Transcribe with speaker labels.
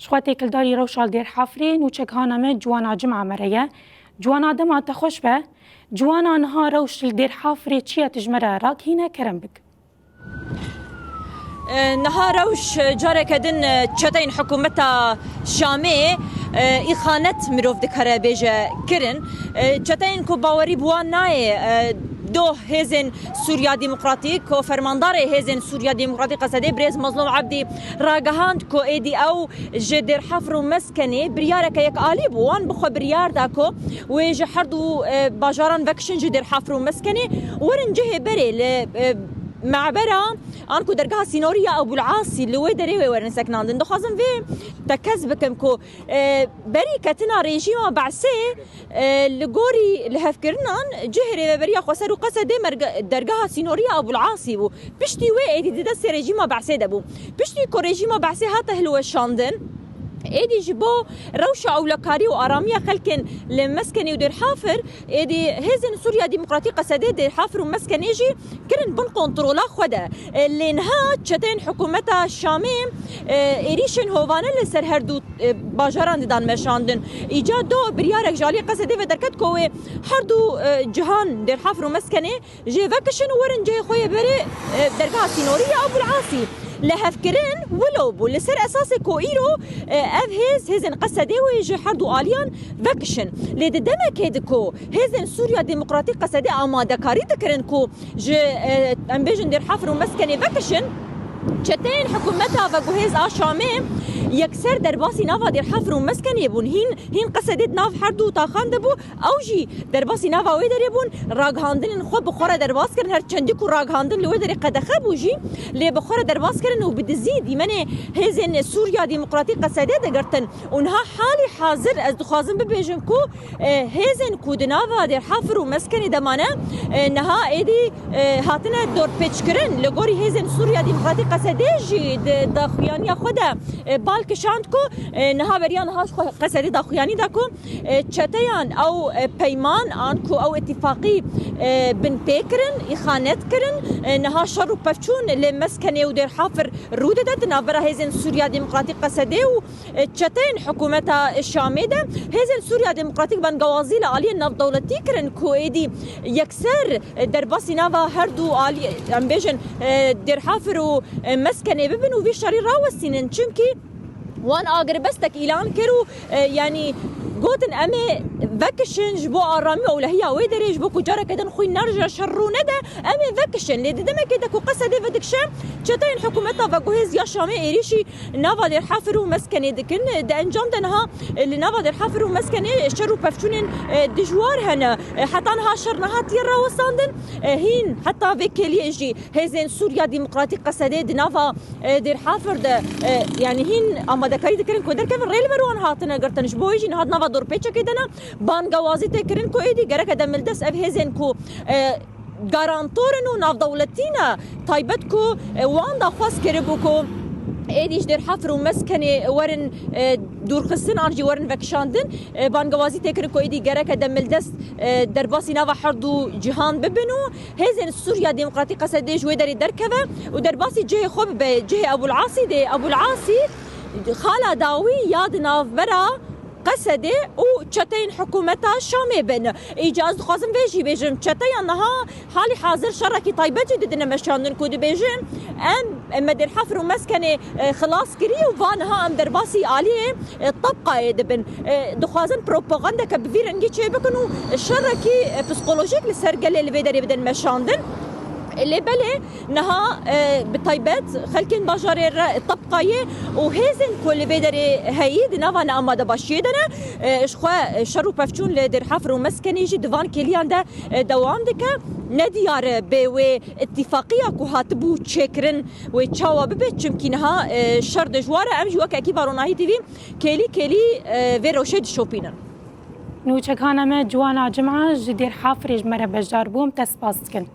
Speaker 1: شخواتي كالداري روشال دير حفري نوچك هانامه جوانا جمعة مريا جوانا دما تخوش به جوانا نها روشل دير حفري چيا تجمره راك هنا كرم بك
Speaker 2: نها روش جارك دن چتين حكومتا شامي إخانت مروف دكاره بيجا كرن چتين كو باوري بوان ناي دو هزن سوريا ديمقراطيك و فرماندار هزن سوريا ديمقراطيك قصدي بريز مظلوم عبدي راغهاند كو ايدي او جدر حفر مسكني بريارك يك آلي بوان بخو بريار داكو ويجي حردو باجاران وكشن جدر حفر مسكني ورنجه بري معبرة أنكو درجها سينوريا أبو العاصي اللي ودري ورن سكناندن دو خازن في تكذبكم كو بري كتنا ريجيما بعسي لجوري لهفكرنان جهري بريا خسروا قصدي درجها سينوريا أبو العاصي بو بشتي وين دي دس ريجيما بعسي دبو بشتي كو ريجيما بعسي هاته هلو شاندن ايدي جبو روشة أولكاري وآرامية خلكن لمسكني ودير حافر ايدي هزن سوريا ديمقراطية قصدي دير حافر ومسكن يجي كرن بن كنترولا خدا اللي نها تشتين حكومتها الشامي ايريشن هوفانا لسر هردو باجاران دان مشاندن ايجاد دو بريارك جالي قصدي ودركت كوي هردو جهان دير حافر ومسكني جي فكشن ورن جي خويا بري دركها سينورية أبو العاصي لهفكرن ولو بو لسر اساسي كو ايرو هزن قصدي ويجي حردو اليان فكشن لدي دمك هيدكو هزن سوريا ديمقراطية قصدي اماده كاري تكرن كو جي امبيجن دير حفر ومسكني فكشن چتين حكومتها فجوهز آشامي يكسر درباسي نافا دير حفر ومسكن يبون هين قصدت ناف حردو تاخان دبو أوجي درباسي نافا ويدر يبون راغهاندن خو بخورة درباس كرن هر چندكو راغهاندن لويدر قدخه بوجي لي بخورة درباس كرن وبدزيد يمني هزن سوريا ديمقراطية قصدي دقرتن ونها حالي حاضر از دخازن ببيجن كو هزن كود نافا دير حفر ومسكن دمانه نها ايدي هاتنا دور بيتش كرن لغوري هزن سوريا ديمقراطية قصدي جي داخويانيا خدا بالك شاندكو نها بريان هاش قصدي داخوياني داكو چتيان او بيمان انكو او اتفاقي بن بيكرن اخانت كرن نها شر بفچون لمسكني ودير حافر رودت نابرا هزن سوريا ديمقراطية قصدي و چتين حكومتها الشامي ده هزن سوريا ديمقراطية بن غوازي لالي ناف دولتي كرن كو ايدي يكسر درباسي نافا هردو الي امبيجن دير حافر مسكني ببن وفي شري راوسين چونكي وان اگر بستك اعلان كرو يعني قوتن امي فكشن جبو آرامي ولا هي ويدري جبو كجارة كدن خوي نرجع شرو ندى امي فكشن لدي دم كده كو قصدي فدكشن چتين حكومتها فجوهز يا شامي ايريشي نافا دير حافر ومسكني دكن ده انجام دنها اللي نافا دير حافر ومسكني شرو بفشون دجوار هنا حتى انها شرنها تيرا وساندن هين حتى فيكلي اجي هزين سوريا ديمقراطية قصدي نافا دير حافر ده يعني هين اما دكاي دكن كودر كيف ريل مروان هاتنا قرتن جبو يجي نهاد نافا دور بيتش كدنا بانغوازي تكرن كو ايدي غرك دمل دس اف هزن كو غارانتورن ناف دولتينا تايبتكو وان دا خاص كربوكو ايديش دير حفر ومسكني ورن دور خصن انجي ورن فكشاندن بانغوازي تكرن كو ايدي غرك دمل دس درباسي نافا حردو جهان ببنو هزن سوريا ديمقراطية قصدي جوي دري دركبه ودرباسي جهه خوب بجهه ابو العاصي دي ابو العاصي خاله داوي ياد ناف برا قصدي و چتين حكومتها شامي بن ايجاز خازم بيجي بيجم چتين نها حالي حاضر شركي طيبتي ددنا مشاندن كود بيجم ام مدير حفر ومسكني خلاص كري وفانها ام درباسي عليه الطبقه يدبن دخازن بروباغندا كبفيرنجي تشبكنو شركي بسيكولوجيك لسرقل اللي بيدري بدن مشاندن اللي بله نها بطيبات خلكن باجاري الطبقية وهزن كل بدري هيد نافا نعم ده باشيدنا إشخوا شرو بفشون لدر حفر ومسكني جي دفان كليان ده دوام دكا نديار بوي اتفاقية كهاتبو تشكرن وتشاوا ببيت چمكينها شر دجوارة أم جواك أكيد باروناهي تي في كلي فيروشيد شوبينن
Speaker 1: نوچك هانمه جوانا جمعة جدير حافرج مرة بجار بوم تسباسكن